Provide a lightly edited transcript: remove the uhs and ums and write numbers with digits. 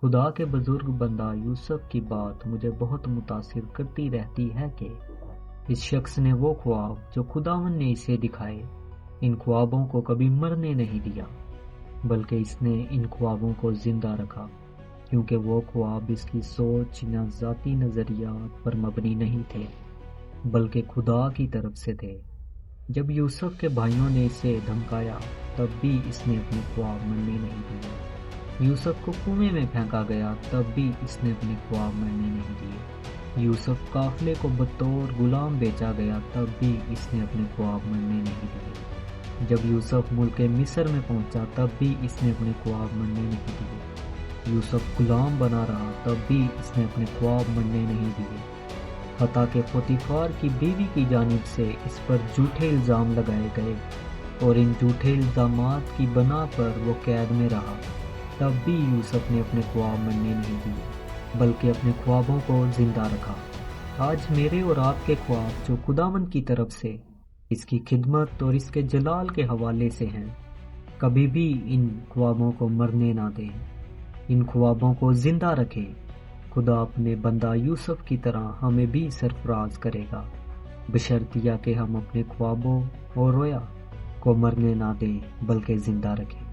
خدا کے بزرگ بندہ یوسف کی بات مجھے بہت متاثر کرتی رہتی ہے کہ اس شخص نے وہ خواب جو خداوند نے اسے دکھائے، ان خوابوں کو کبھی مرنے نہیں دیا، بلکہ اس نے ان خوابوں کو زندہ رکھا، کیونکہ وہ خواب اس کی سوچ یا ذاتی نظریات پر مبنی نہیں تھے، بلکہ خدا کی طرف سے تھے۔ جب یوسف کے بھائیوں نے اسے دھمکایا، تب بھی اس نے اپنے خواب مرنے نہیں دیے۔ یوسف کو کنویں میں پھینکا گیا، تب بھی اس نے اپنے خواب مرنے نہیں دیے۔ یوسف قافلے کو بطور غلام بیچا گیا، تب بھی اس نے اپنے خواب مرنے نہیں دیے۔ جب یوسف ملک مصر میں پہنچا، تب بھی اس نے اپنے خواب مرنے نہیں دیے۔ یوسف غلام بنا رہا، تب بھی اس نے اپنے خواب مرنے نہیں دیے، حتیٰ کہ پوتیفار کی بیوی کی جانب سے اس پر جھوٹے الزام لگائے گئے اور ان جھوٹے الزامات کی بنا پر وہ قید میں رہا، تب بھی یوسف نے اپنے خواب مرنے نہیں دیے، بلکہ اپنے خوابوں کو زندہ رکھا۔ آج میرے اور آپ کے خواب جو خداوند کی طرف سے اس کی خدمت اور اس کے جلال کے حوالے سے ہیں، کبھی بھی ان خوابوں کو مرنے نہ دیں، ان خوابوں کو زندہ رکھیں۔ خدا اپنے بندہ یوسف کی طرح ہمیں بھی سرفراز کرے گا، بشرطیہ کہ ہم اپنے خوابوں اور رویا کو مرنے نہ دیں بلکہ زندہ رکھیں۔